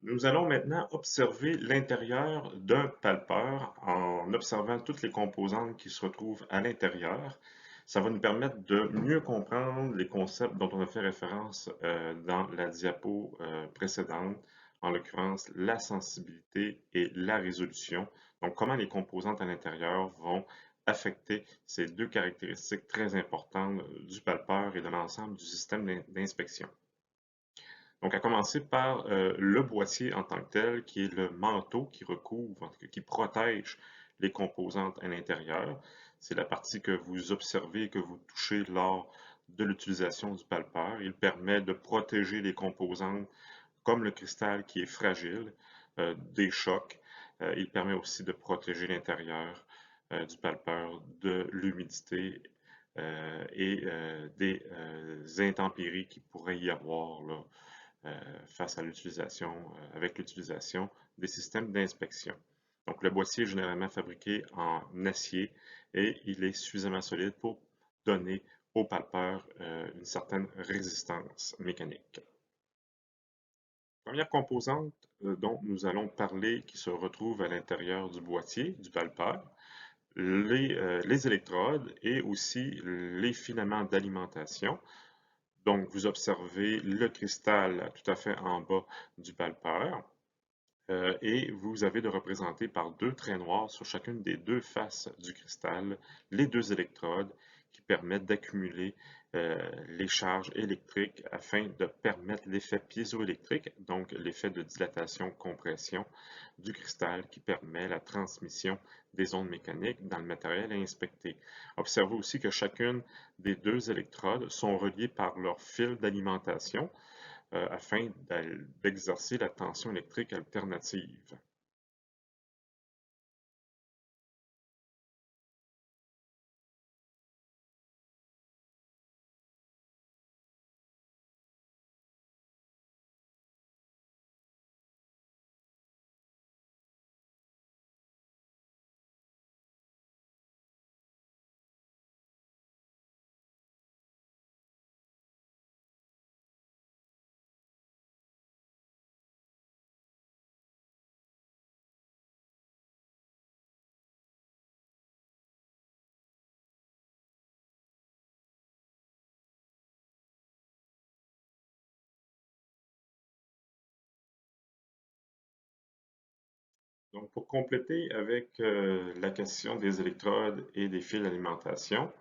Nous allons maintenant observer l'intérieur d'un palpeur en observant toutes les composantes qui se retrouvent à l'intérieur. Ça va nous permettre de mieux comprendre les concepts dont on a fait référence dans la diapo précédente, en l'occurrence la sensibilité et la résolution. Donc, comment les composantes à l'intérieur vont affecter ces deux caractéristiques très importantes du palpeur et de l'ensemble du système d'inspection. Donc, à commencer par le boîtier en tant que tel, qui est le manteau qui recouvre, en tout cas, qui protège les composantes à l'intérieur. C'est la partie que vous observez et que vous touchez lors de l'utilisation du palpeur. Il permet de protéger les composantes comme le cristal qui est fragile des chocs. Il permet aussi de protéger l'intérieur du palpeur de l'humidité et des intempéries qui pourraient y avoir là, face à l'utilisation, avec l'utilisation des systèmes d'inspection. Donc, le boîtier est généralement fabriqué en acier et il est suffisamment solide pour donner au palpeur une certaine résistance mécanique. Première composante dont nous allons parler qui se retrouve à l'intérieur du boîtier, du palpeur, les électrodes et aussi les filaments d'alimentation. Donc, vous observez le cristal tout à fait en bas du palpeur et vous avez de représenter par deux traits noirs sur chacune des deux faces du cristal les deux électrodes qui permettent d'accumuler les charges électriques afin de permettre l'effet piézoélectrique, donc l'effet de dilatation-compression du cristal qui permet la transmission des ondes mécaniques dans le matériel à inspecter. Observez aussi que chacune des deux électrodes sont reliées par leur fil d'alimentation afin d'exercer la tension électrique alternative. Donc, pour compléter avec la question des électrodes et des fils d'alimentation,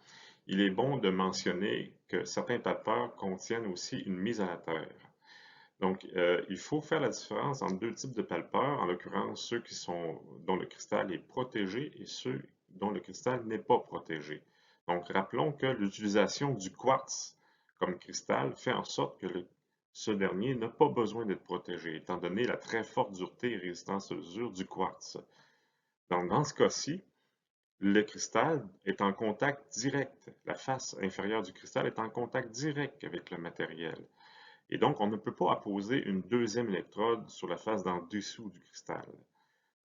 il est bon de mentionner que certains palpeurs contiennent aussi une mise à la terre. Donc, il faut faire la différence entre deux types de palpeurs, en l'occurrence ceux dont le cristal est protégé et ceux dont le cristal n'est pas protégé. Donc, rappelons que l'utilisation du quartz comme cristal fait en sorte que ce dernier n'a pas besoin d'être protégé, étant donné la très forte dureté et résistance à l'usure du quartz. Donc, dans ce cas-ci, le cristal est en contact direct, la face inférieure du cristal est en contact direct avec le matériel. Et donc, on ne peut pas apposer une deuxième électrode sur la face d'en dessous du cristal.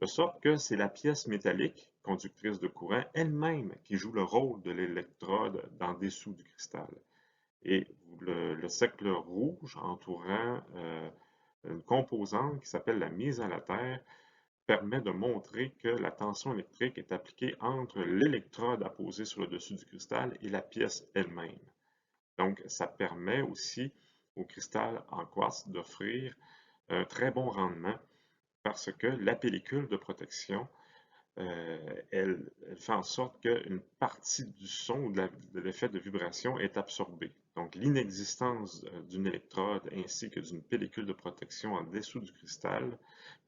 De sorte que c'est la pièce métallique, conductrice de courant, elle-même qui joue le rôle de l'électrode d'en dessous du cristal. Et le cercle rouge entourant une composante qui s'appelle la mise à la terre permet de montrer que la tension électrique est appliquée entre l'électrode apposée sur le dessus du cristal et la pièce elle-même. Donc, ça permet aussi au cristal en quartz d'offrir un très bon rendement parce que la pellicule de protection, elle fait en sorte qu'une partie du son ou de l'effet de vibration est absorbée. Donc, l'inexistence d'une électrode ainsi que d'une pellicule de protection en dessous du cristal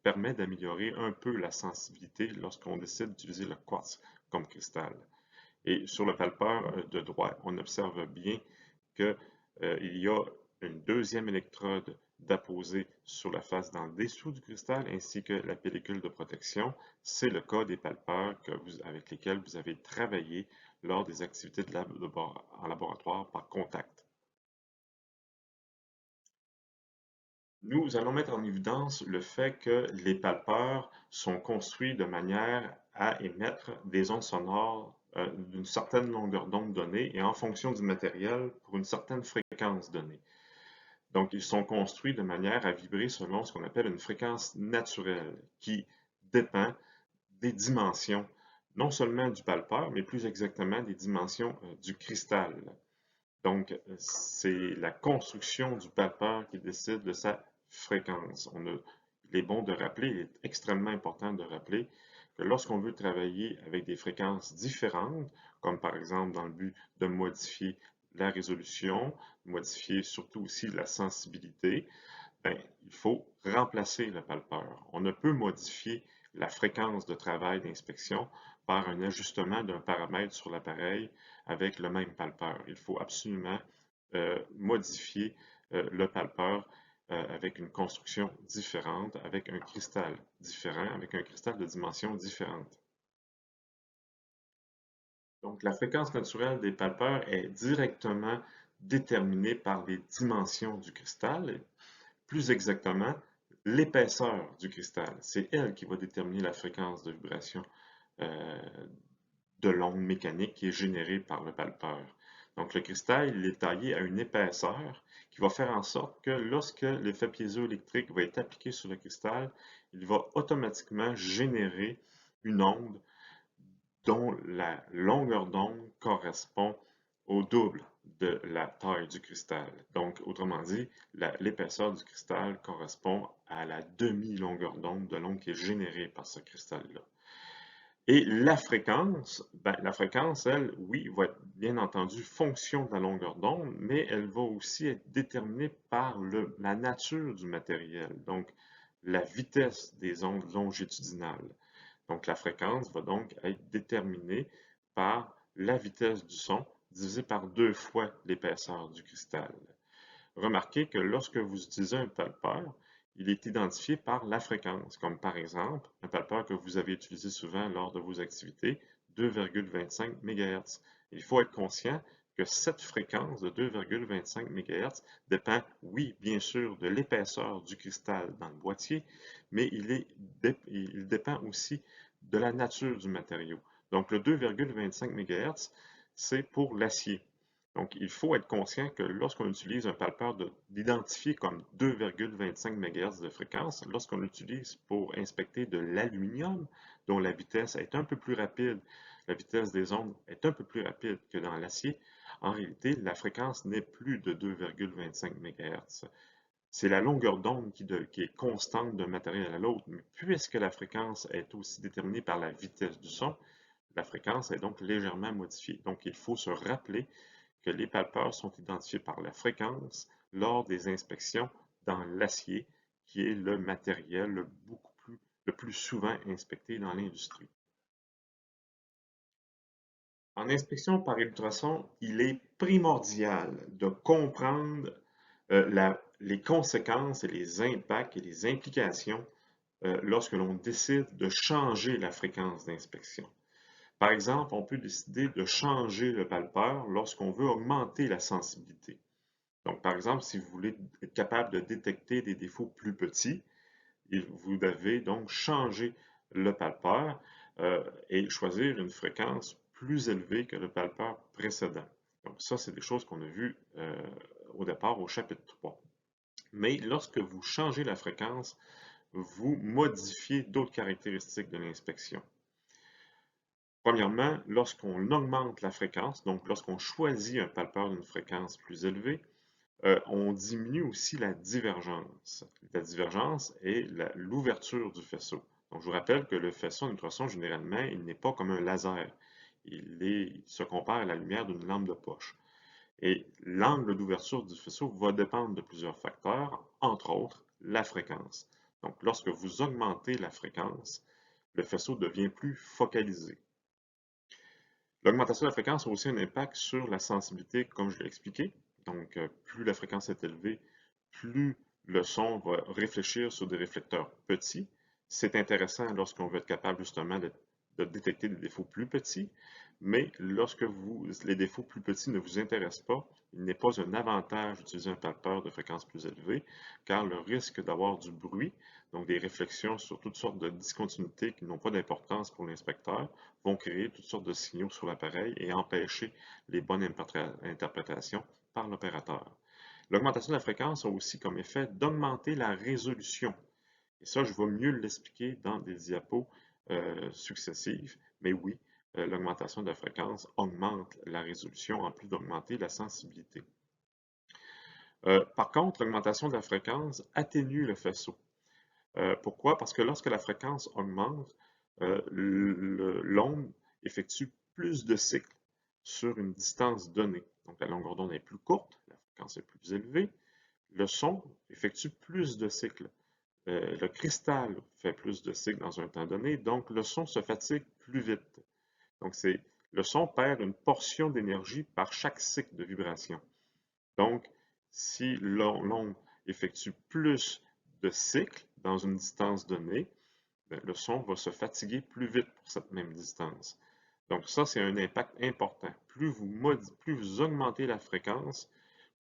permet d'améliorer un peu la sensibilité lorsqu'on décide d'utiliser le quartz comme cristal. Et sur le palpeur de droite, on observe bien qu'il y a une deuxième électrode d'apposer sur la face d'en dessous du cristal ainsi que la pellicule de protection. C'est le cas des palpeurs avec lesquels vous avez travaillé lors des activités en laboratoire par contact. Nous allons mettre en évidence le fait que les palpeurs sont construits de manière à émettre des ondes sonores d'une certaine longueur d'onde donnée et en fonction du matériel pour une certaine fréquence donnée. Donc, ils sont construits de manière à vibrer selon ce qu'on appelle une fréquence naturelle, qui dépend des dimensions, non seulement du palpeur, mais plus exactement des dimensions du cristal. Donc, c'est la construction du palpeur qui décide de sa fréquence. Il est bon de rappeler, il est extrêmement important de rappeler que lorsqu'on veut travailler avec des fréquences différentes, comme par exemple dans le but de modifier la résolution, modifier surtout aussi la sensibilité, ben, il faut remplacer le palpeur. On ne peut modifier la fréquence de travail d'inspection par un ajustement d'un paramètre sur l'appareil avec le même palpeur. Il faut absolument modifier le palpeur avec une construction différente, avec un cristal différent, avec un cristal de dimension différente. Donc, la fréquence naturelle des palpeurs est directement déterminée par les dimensions du cristal. Plus exactement, l'épaisseur du cristal. C'est elle qui va déterminer la fréquence de vibration euh, de l'onde mécanique qui est générée par le palpeur. Donc le cristal, il est taillé à une épaisseur qui va faire en sorte que lorsque l'effet piézoélectrique va être appliqué sur le cristal, il va automatiquement générer une onde dont la longueur d'onde correspond au double de la taille du cristal. Donc, autrement dit, l'épaisseur du cristal correspond à la demi-longueur d'onde de l'onde qui est générée par ce cristal-là. Et la fréquence, elle, oui, va être bien entendu fonction de la longueur d'onde, mais elle va aussi être déterminée par la nature du matériel, donc la vitesse des ondes longitudinales. Donc la fréquence va donc être déterminée par la vitesse du son divisée par 2 fois l'épaisseur du cristal. Remarquez que lorsque vous utilisez un palpeur, il est identifié par la fréquence, comme par exemple un palpeur que vous avez utilisé souvent lors de vos activités, 2,25 MHz. Il faut être conscient que cette fréquence de 2,25 MHz dépend, oui, bien sûr, de l'épaisseur du cristal dans le boîtier, mais il dépend aussi de la nature du matériau. Donc le 2,25 MHz, c'est pour l'acier. Donc, il faut être conscient que lorsqu'on utilise un palpeur d'identifier comme 2,25 MHz de fréquence, lorsqu'on l'utilise pour inspecter de l'aluminium, dont la vitesse est un peu plus rapide, la vitesse des ondes est un peu plus rapide que dans l'acier, en réalité, la fréquence n'est plus de 2,25 MHz. C'est la longueur d'onde qui est constante d'un matériel à l'autre, mais puisque la fréquence est aussi déterminée par la vitesse du son, la fréquence est donc légèrement modifiée. Donc, il faut se rappeler que les palpeurs sont identifiés par la fréquence lors des inspections dans l'acier, qui est le matériel le plus souvent inspecté dans l'industrie. En inspection par ultrason, il est primordial de comprendre les conséquences et les impacts et les implications lorsque l'on décide de changer la fréquence d'inspection. Par exemple, on peut décider de changer le palpeur lorsqu'on veut augmenter la sensibilité. Donc, par exemple, si vous voulez être capable de détecter des défauts plus petits, vous devez donc changer le palpeur et choisir une fréquence plus élevée que le palpeur précédent. Donc, ça, c'est des choses qu'on a vues au départ au chapitre 3. Mais lorsque vous changez la fréquence, vous modifiez d'autres caractéristiques de l'inspection. Premièrement, lorsqu'on augmente la fréquence, donc lorsqu'on choisit un palpeur d'une fréquence plus élevée, on diminue aussi la divergence. La divergence est l'ouverture du faisceau. Donc, je vous rappelle que le faisceau en ultrason, généralement, il n'est pas comme un laser. Il se compare à la lumière d'une lampe de poche. Et l'angle d'ouverture du faisceau va dépendre de plusieurs facteurs, entre autres la fréquence. Donc, lorsque vous augmentez la fréquence, le faisceau devient plus focalisé. L'augmentation de la fréquence a aussi un impact sur la sensibilité, comme je l'ai expliqué. Donc, plus la fréquence est élevée, plus le son va réfléchir sur des réflecteurs petits. C'est intéressant lorsqu'on veut être capable justement de détecter des défauts plus petits, mais lorsque les défauts plus petits ne vous intéressent pas, il n'est pas un avantage d'utiliser un palpeur de fréquence plus élevée, car le risque d'avoir du bruit, donc des réflexions sur toutes sortes de discontinuités qui n'ont pas d'importance pour l'inspecteur, vont créer toutes sortes de signaux sur l'appareil et empêcher les bonnes interprétations par l'opérateur. L'augmentation de la fréquence a aussi comme effet d'augmenter la résolution. Et ça, je vais mieux l'expliquer dans des diapos successives. Mais oui, l'augmentation de la fréquence augmente la résolution en plus d'augmenter la sensibilité. Par contre, l'augmentation de la fréquence atténue le faisceau. Pourquoi? Parce que lorsque la fréquence augmente, l'onde effectue plus de cycles sur une distance donnée. Donc la longueur d'onde est plus courte, la fréquence est plus élevée, le son effectue plus de cycles. Le cristal fait plus de cycles dans un temps donné, donc le son se fatigue plus vite. Donc le son perd une portion d'énergie par chaque cycle de vibration. Donc, si l'onde effectue plus de cycles dans une distance donnée, le son va se fatiguer plus vite pour cette même distance. Donc ça, c'est un impact important. Plus vous augmentez la fréquence,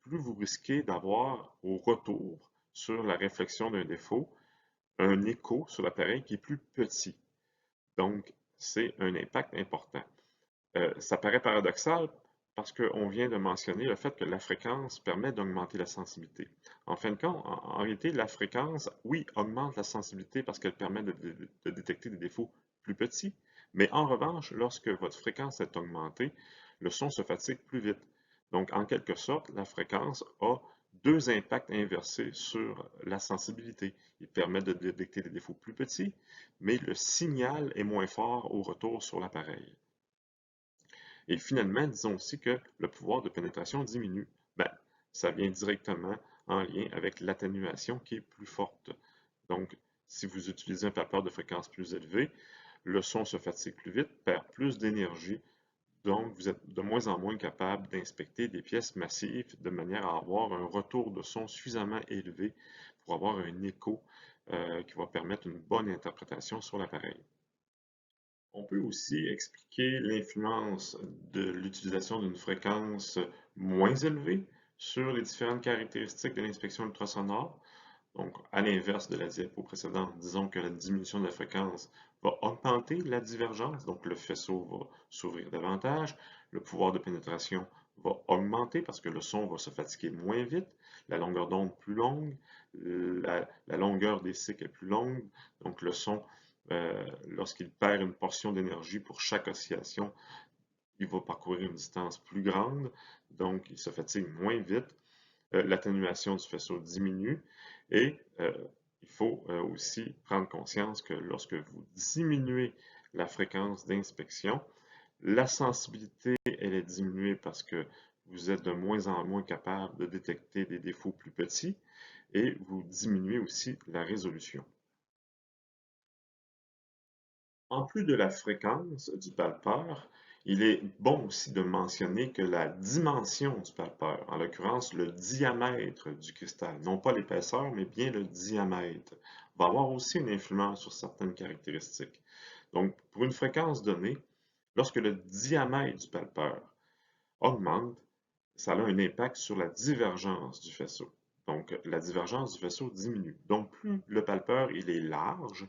plus vous risquez d'avoir au retour sur la réflexion d'un défaut un écho sur l'appareil qui est plus petit. Donc, c'est un impact important. Ça paraît paradoxal parce qu'on vient de mentionner le fait que la fréquence permet d'augmenter la sensibilité. En fin de compte, en réalité, la fréquence, oui, augmente la sensibilité parce qu'elle permet de détecter des défauts plus petits, mais en revanche, lorsque votre fréquence est augmentée, le son se fatigue plus vite. Donc, en quelque sorte, la fréquence a deux impacts inversés sur la sensibilité. Il permet de détecter des défauts plus petits, mais le signal est moins fort au retour sur l'appareil. Et finalement, disons aussi que le pouvoir de pénétration diminue. Ben, ça vient directement en lien avec l'atténuation qui est plus forte. Donc, si vous utilisez un palpeur de fréquence plus élevée, le son se fatigue plus vite, perd plus d'énergie, donc vous êtes de moins en moins capable d'inspecter des pièces massives de manière à avoir un retour de son suffisamment élevé pour avoir un écho qui va permettre une bonne interprétation sur l'appareil. On peut aussi expliquer l'influence de l'utilisation d'une fréquence moins élevée sur les différentes caractéristiques de l'inspection ultrasonore. Donc, à l'inverse de la diapo précédente, disons que la diminution de la fréquence va augmenter la divergence, donc le faisceau va s'ouvrir davantage, le pouvoir de pénétration va augmenter parce que le son va se fatiguer moins vite, la longueur d'onde plus longue, la longueur des cycles est plus longue, donc le son, lorsqu'il perd une portion d'énergie pour chaque oscillation, il va parcourir une distance plus grande, donc il se fatigue moins vite. L'atténuation du faisceau diminue et il faut aussi prendre conscience que lorsque vous diminuez la fréquence d'inspection, la sensibilité elle est diminuée parce que vous êtes de moins en moins capable de détecter des défauts plus petits et vous diminuez aussi la résolution. En plus de la fréquence du palpeur, il est bon aussi de mentionner que la dimension du palpeur, en l'occurrence le diamètre du cristal, non pas l'épaisseur, mais bien le diamètre, va avoir aussi une influence sur certaines caractéristiques. Donc, pour une fréquence donnée, lorsque le diamètre du palpeur augmente, ça a un impact sur la divergence du faisceau. Donc, la divergence du faisceau diminue. Donc, plus le palpeur il est large,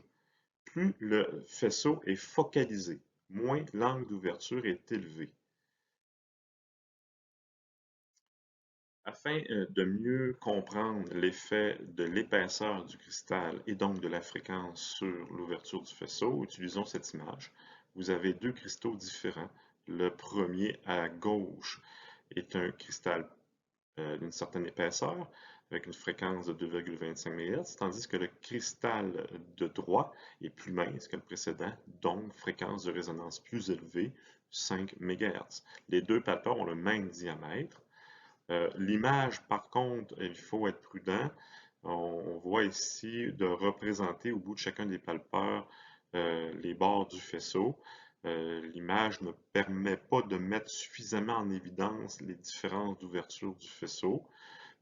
plus le faisceau est focalisé, moins l'angle d'ouverture est élevé. Afin de mieux comprendre l'effet de l'épaisseur du cristal et donc de la fréquence sur l'ouverture du faisceau, utilisons cette image. Vous avez deux cristaux différents. Le premier à gauche est un cristal d'une certaine épaisseur, avec une fréquence de 2,25 MHz, tandis que le cristal de droite est plus mince que le précédent, donc fréquence de résonance plus élevée, 5 MHz. Les deux palpeurs ont le même diamètre. L'image, par contre, il faut être prudent. On voit ici de représenter au bout de chacun des palpeurs les bords du faisceau. L'image ne permet pas de mettre suffisamment en évidence les différences d'ouverture du faisceau,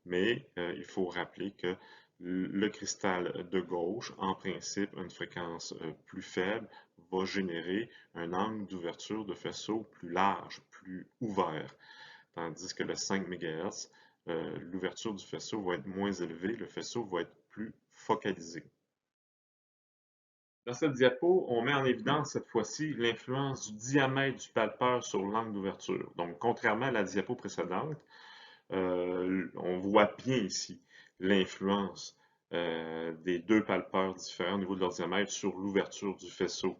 mais il faut rappeler que le cristal de gauche, en principe, à une fréquence plus faible, va générer un angle d'ouverture de faisceau plus large, plus ouvert, tandis que le 5 MHz, l'ouverture du faisceau va être moins élevée, le faisceau va être plus focalisé. Dans cette diapo, on met en évidence cette fois-ci l'influence du diamètre du palpeur sur l'angle d'ouverture. Donc, contrairement à la diapo précédente, On voit bien ici l'influence des deux palpeurs différents au niveau de leur diamètre sur l'ouverture du faisceau.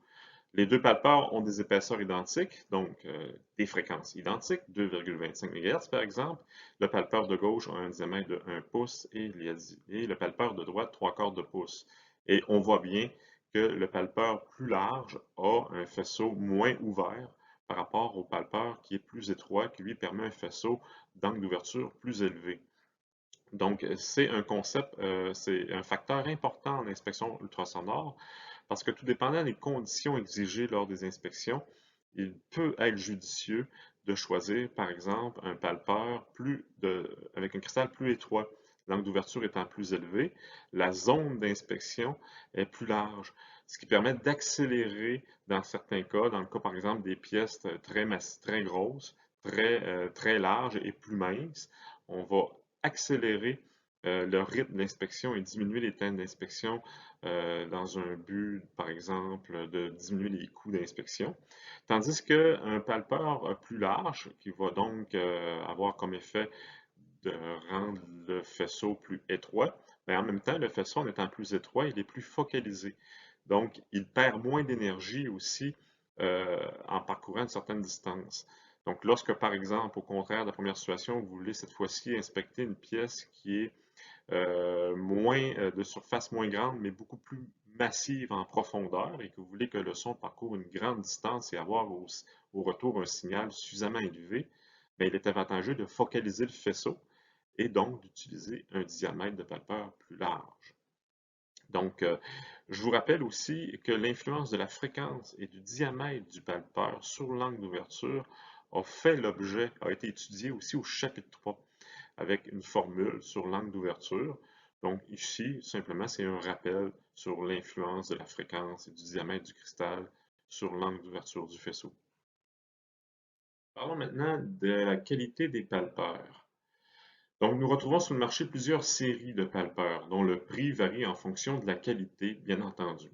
Les deux palpeurs ont des épaisseurs identiques, donc des fréquences identiques, 2,25 MHz par exemple. Le palpeur de gauche a un diamètre de 1 pouce et le palpeur de droite 3/4 de pouce. Et on voit bien que le palpeur plus large a un faisceau moins ouvert par rapport au palpeur qui est plus étroit, qui lui permet un faisceau d'angle d'ouverture plus élevé. Donc, c'est un concept, c'est un facteur important en inspection ultrasonore parce que tout dépendant des conditions exigées lors des inspections, il peut être judicieux de choisir, par exemple, un palpeur avec un cristal plus étroit, l'angle d'ouverture étant plus élevé, la zone d'inspection est plus large, ce qui permet d'accélérer dans certains cas, dans le cas par exemple des pièces très grosses, très larges et plus minces, on va accélérer le rythme d'inspection et diminuer les temps d'inspection dans un but, par exemple, de diminuer les coûts d'inspection. Tandis qu'un palpeur plus large, qui va donc avoir comme effet de rendre le faisceau plus étroit, mais en même temps, le faisceau, en étant plus étroit, il est plus focalisé. Donc, il perd moins d'énergie aussi en parcourant une certaine distance. Donc, lorsque, par exemple, au contraire de la première situation, vous voulez cette fois-ci inspecter une pièce qui est de surface moins grande, mais beaucoup plus massive en profondeur et que vous voulez que le son parcourt une grande distance et avoir au retour un signal suffisamment élevé, bien, il est avantageux de focaliser le faisceau et donc d'utiliser un diamètre de palpeur plus large. Donc, je vous rappelle aussi que l'influence de la fréquence et du diamètre du palpeur sur l'angle d'ouverture a été étudiée aussi au chapitre 3 avec une formule sur l'angle d'ouverture. Donc ici, simplement, c'est un rappel sur l'influence de la fréquence et du diamètre du cristal sur l'angle d'ouverture du faisceau. Parlons maintenant de la qualité des palpeurs. Donc nous retrouvons sur le marché plusieurs séries de palpeurs dont le prix varie en fonction de la qualité, bien entendu.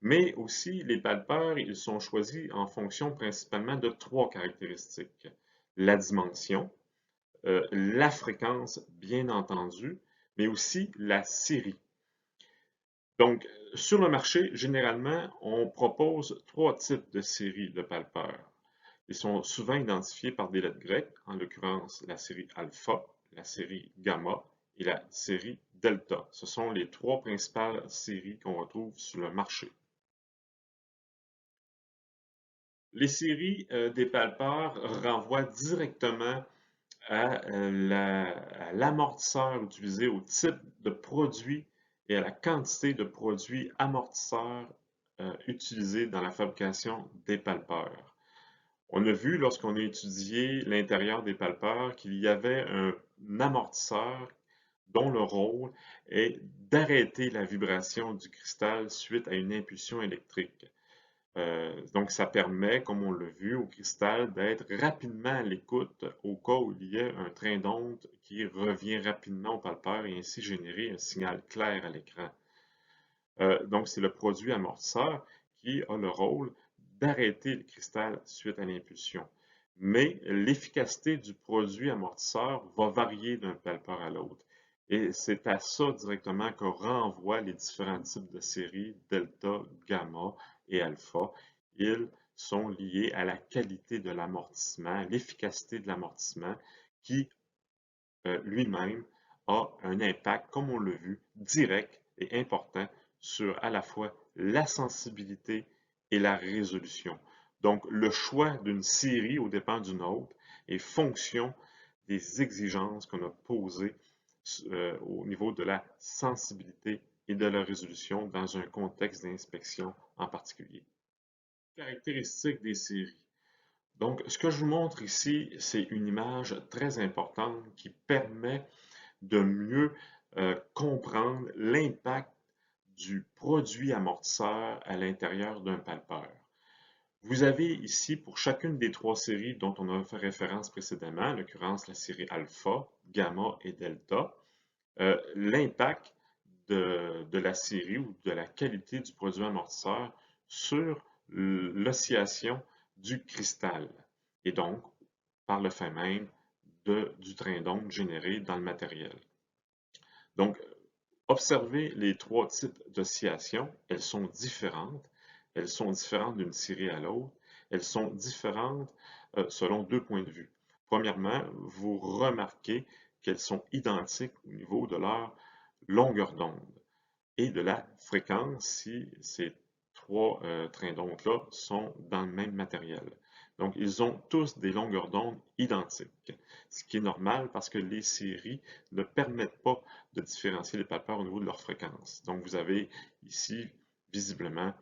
Mais aussi, les palpeurs, ils sont choisis en fonction principalement de trois caractéristiques. La dimension, la fréquence, bien entendu, mais aussi la série. Donc, sur le marché, généralement, on propose trois types de séries de palpeurs. Ils sont souvent identifiés par des lettres grecques, en l'occurrence la série alpha, la série gamma et la série delta. Ce sont les trois principales séries qu'on retrouve sur le marché. Les séries des palpeurs renvoient directement à l'amortisseur utilisé, au type de produit et à la quantité de produits amortisseurs utilisés dans la fabrication des palpeurs. On a vu lorsqu'on a étudié l'intérieur des palpeurs qu'il y avait un amortisseur dont le rôle est d'arrêter la vibration du cristal suite à une impulsion électrique. Donc, ça permet, comme on l'a vu, au cristal d'être rapidement à l'écoute au cas où il y a un train d'onde qui revient rapidement au palpeur et ainsi générer un signal clair à l'écran. Donc, c'est le produit amortisseur qui a le rôle d'arrêter le cristal suite à l'impulsion. Mais l'efficacité du produit amortisseur va varier d'un palpeur à l'autre. Et c'est à ça directement que renvoient les différents types de séries delta, gamma et alpha. Ils sont liés à la qualité de l'amortissement, l'efficacité de l'amortissement qui lui-même a un impact, comme on l'a vu, direct et important sur à la fois la sensibilité et la résolution. Donc, le choix d'une série au dépend d'une autre est fonction des exigences qu'on a posées au niveau de la sensibilité et de la résolution dans un contexte d'inspection en particulier. Caractéristiques des séries. Donc, ce que je vous montre ici, c'est une image très importante qui permet de mieux comprendre l'impact du produit amortisseur à l'intérieur d'un palpeur. Vous avez ici, pour chacune des trois séries dont on a fait référence précédemment, en l'occurrence la série alpha, gamma et delta, l'impact de la série ou de la qualité du produit amortisseur sur l'oscillation du cristal et donc, par le fait même, du train d'onde généré dans le matériel. Donc, observez les trois types d'oscillations. Elles sont différentes. Elles sont différentes d'une série à l'autre. Elles sont différentes selon deux points de vue. Premièrement, vous remarquez qu'elles sont identiques au niveau de leur longueur d'onde et de la fréquence si ces trois trains d'onde-là sont dans le même matériel. Donc, ils ont tous des longueurs d'onde identiques, ce qui est normal parce que les séries ne permettent pas de différencier les palpeurs au niveau de leur fréquence. Donc, vous avez ici, visiblement,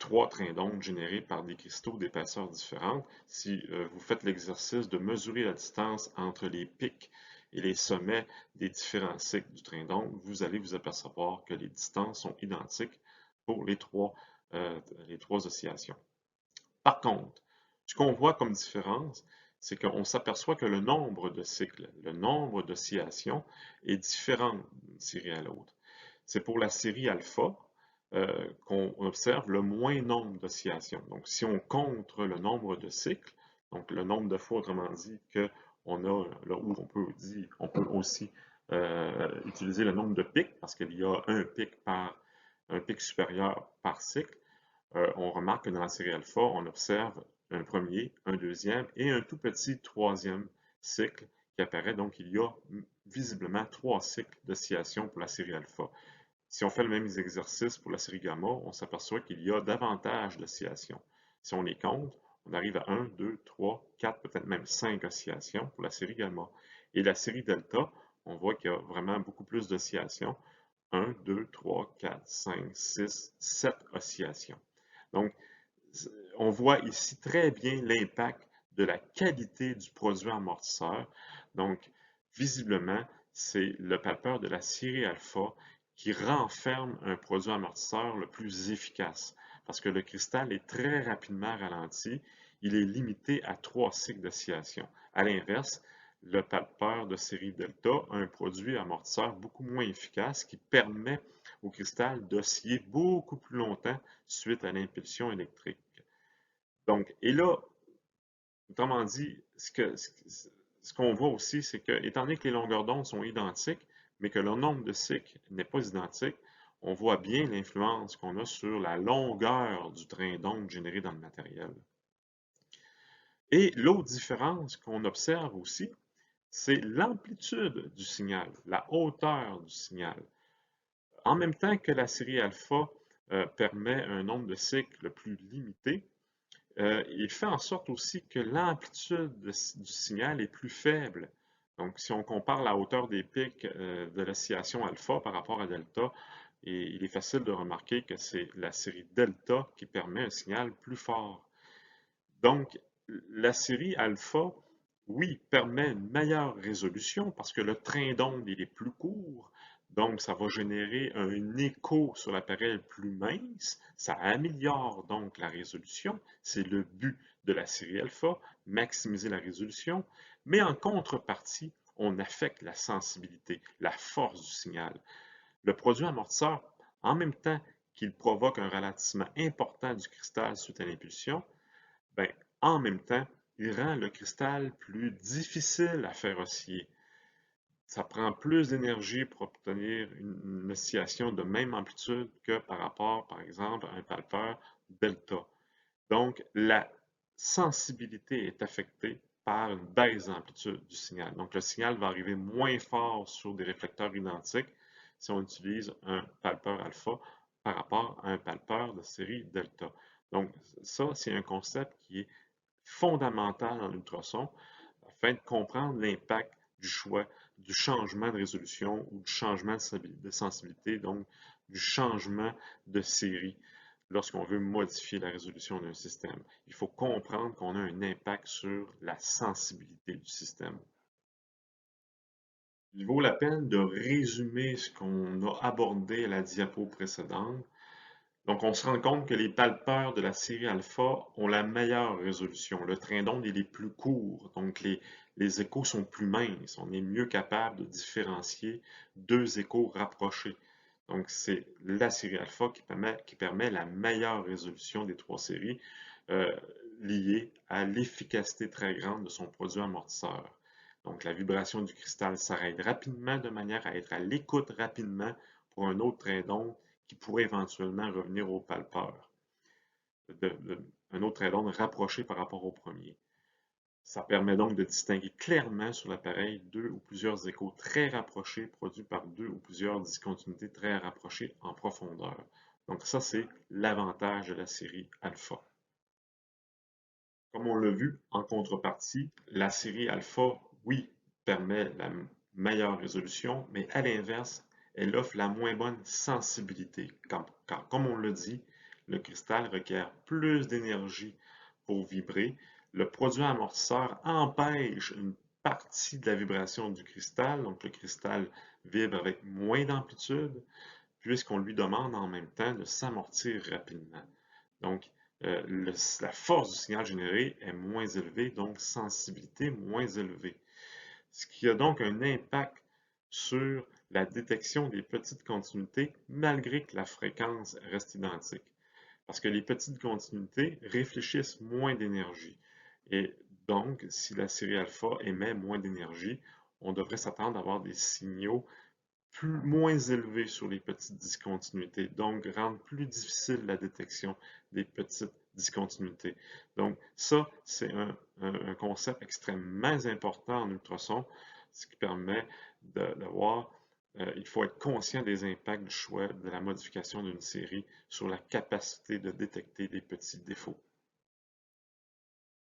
trois trains d'onde générés par des cristaux d'épaisseur différente. Si vous faites l'exercice de mesurer la distance entre les pics et les sommets des différents cycles du train d'onde, vous allez vous apercevoir que les distances sont identiques pour les trois oscillations. Par contre, ce qu'on voit comme différence, c'est qu'on s'aperçoit que le nombre de cycles, le nombre d'oscillations est différent d'une série à l'autre. C'est pour la série alpha qu'on observe le moins nombre d'oscillations. Donc, si on compte le nombre de cycles, donc le nombre de fois, autrement dit, qu'on a, là où on peut aussi utiliser le nombre de pics, parce qu'il y a un pic supérieur par cycle, on remarque que dans la série alpha, on observe un premier, un deuxième et un tout petit troisième cycle qui apparaît. Donc, il y a visiblement trois cycles d'oscillation pour la série alpha. Si on fait le même exercice pour la série gamma, on s'aperçoit qu'il y a davantage d'oscillations. Si on les compte, on arrive à 1, 2, 3, 4, peut-être même 5 oscillations pour la série gamma. Et la série delta, on voit qu'il y a vraiment beaucoup plus d'oscillations. 1, 2, 3, 4, 5, 6, 7 oscillations. Donc, on voit ici très bien l'impact de la qualité du produit amortisseur. Donc, visiblement, c'est le palpeur de la série alpha qui renferme un produit amortisseur le plus efficace parce que le cristal est très rapidement ralenti. Il est limité à 3 cycles d'oscillation. À l'inverse, le palpeur de série delta a un produit amortisseur beaucoup moins efficace qui permet au cristal d'osciller beaucoup plus longtemps suite à l'impulsion électrique. Donc, et là, autrement dit, ce qu'on voit aussi, c'est que, étant donné que les longueurs d'onde sont identiques, mais que le nombre de cycles n'est pas identique, on voit bien l'influence qu'on a sur la longueur du train d'onde généré dans le matériel. Et l'autre différence qu'on observe aussi, c'est l'amplitude du signal, la hauteur du signal. En même temps que la série alpha permet un nombre de cycles plus limité, il fait en sorte aussi que l'amplitude du signal est plus faible. Donc, si on compare la hauteur des pics de l'oscillation alpha par rapport à delta, il est facile de remarquer que c'est la série delta qui permet un signal plus fort. Donc, la série alpha, oui, permet une meilleure résolution parce que le train d'onde est plus court, donc ça va générer un écho sur l'appareil plus mince, ça améliore donc la résolution, c'est le but de la série alpha, maximiser la résolution, mais en contrepartie, on affecte la sensibilité, la force du signal. Le produit amortisseur, en même temps qu'il provoque un ralentissement important du cristal suite à l'impulsion, ben, en même temps, il rend le cristal plus difficile à faire osciller. Ça prend plus d'énergie pour obtenir une oscillation de même amplitude que par rapport, par exemple, à un palpeur delta. Donc, la sensibilité est affectée par une baisse d'amplitude du signal. Donc, le signal va arriver moins fort sur des réflecteurs identiques si on utilise un palpeur alpha par rapport à un palpeur de série delta. Donc, ça, c'est un concept qui est fondamental dans l'ultrason afin de comprendre l'impact du choix, du changement de résolution ou du changement de sensibilité, donc du changement de série lorsqu'on veut modifier la résolution d'un système. Il faut comprendre qu'on a un impact sur la sensibilité du système. Il vaut la peine de résumer ce qu'on a abordé à la diapo précédente. Donc, on se rend compte que les palpeurs de la série alpha ont la meilleure résolution. Le train d'onde est plus court, donc les échos sont plus minces. On est mieux capable de différencier deux échos rapprochés. Donc, c'est la série alpha qui permet la meilleure résolution des trois séries liée à l'efficacité très grande de son produit amortisseur. Donc, la vibration du cristal s'arrête rapidement de manière à être à l'écoute rapidement pour un autre trait d'onde qui pourrait éventuellement revenir au palpeur. Un autre trait d'onde rapproché par rapport au premier. Ça permet donc de distinguer clairement sur l'appareil deux ou plusieurs échos très rapprochés produits par deux ou plusieurs discontinuités très rapprochées en profondeur. Donc ça, c'est l'avantage de la série alpha. Comme on l'a vu, en contrepartie, la série alpha, oui, permet la meilleure résolution, mais à l'inverse, elle offre la moins bonne sensibilité. Car comme on l'a dit, le cristal requiert plus d'énergie pour vibrer. Le produit amortisseur empêche une partie de la vibration du cristal, donc le cristal vibre avec moins d'amplitude, puisqu'on lui demande en même temps de s'amortir rapidement. Donc, la force du signal généré est moins élevée, donc sensibilité moins élevée. Ce qui a donc un impact sur la détection des petites continuités, malgré que la fréquence reste identique. Parce que les petites continuités réfléchissent moins d'énergie. Et donc, si la série alpha émet moins d'énergie, on devrait s'attendre à avoir des signaux moins élevés sur les petites discontinuités, donc rendre plus difficile la détection des petites discontinuités. Donc ça, c'est un concept extrêmement important en ultrason, ce qui permet de voir, il faut être conscient des impacts du choix de la modification d'une série sur la capacité de détecter des petits défauts.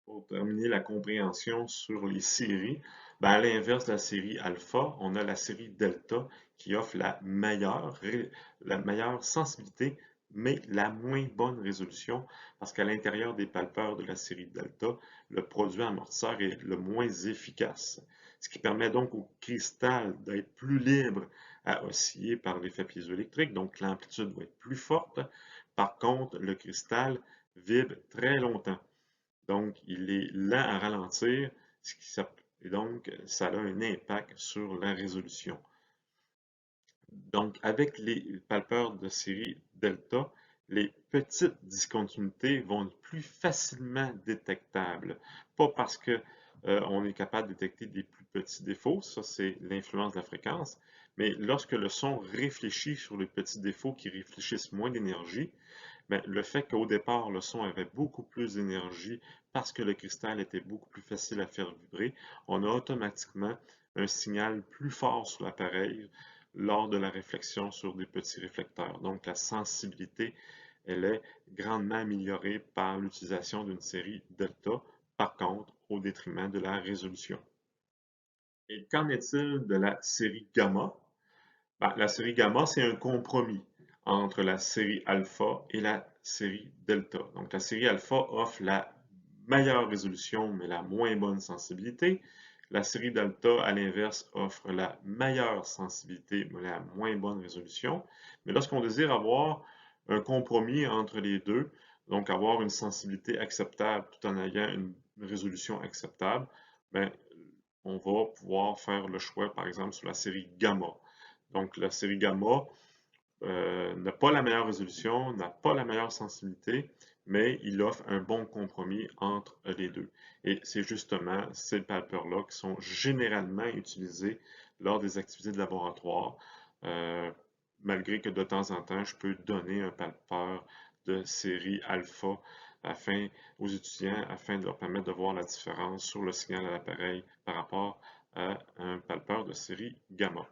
Pour terminer la compréhension sur les séries, à l'inverse de la série alpha, on a la série delta qui offre la meilleure sensibilité, mais la moins bonne résolution, parce qu'à l'intérieur des palpeurs de la série delta, le produit amortisseur est le moins efficace, ce qui permet donc au cristal d'être plus libre à osciller par l'effet piézoélectrique, donc l'amplitude va être plus forte. Par contre, le cristal vibre très longtemps. Donc, il est lent à ralentir, et donc ça a un impact sur la résolution. Donc, avec les palpeurs de série delta, les petites discontinuités vont être plus facilement détectables. Pas parce que on est capable de détecter des plus petits défauts, ça c'est l'influence de la fréquence, mais lorsque le son réfléchit sur les petits défauts qui réfléchissent moins d'énergie, le fait qu'au départ, le son avait beaucoup plus d'énergie parce que le cristal était beaucoup plus facile à faire vibrer, on a automatiquement un signal plus fort sur l'appareil lors de la réflexion sur des petits réflecteurs. Donc la sensibilité, elle est grandement améliorée par l'utilisation d'une série delta, par contre, au détriment de la résolution. Et qu'en est-il de la série gamma? La série gamma, c'est un compromis entre la série alpha et la série delta. Donc, la série alpha offre la meilleure résolution, mais la moins bonne sensibilité. La série delta, à l'inverse, offre la meilleure sensibilité, mais la moins bonne résolution. Mais lorsqu'on désire avoir un compromis entre les deux, donc avoir une sensibilité acceptable tout en ayant une résolution acceptable, ben, on va pouvoir faire le choix, par exemple, sur la série gamma. Donc, la série gamma n'a pas la meilleure résolution, n'a pas la meilleure sensibilité, mais il offre un bon compromis entre les deux. Et c'est justement ces palpeurs-là qui sont généralement utilisés lors des activités de laboratoire, malgré que de temps en temps, je peux donner un palpeur de série alpha aux étudiants afin de leur permettre de voir la différence sur le signal à l'appareil par rapport à un palpeur de série gamma.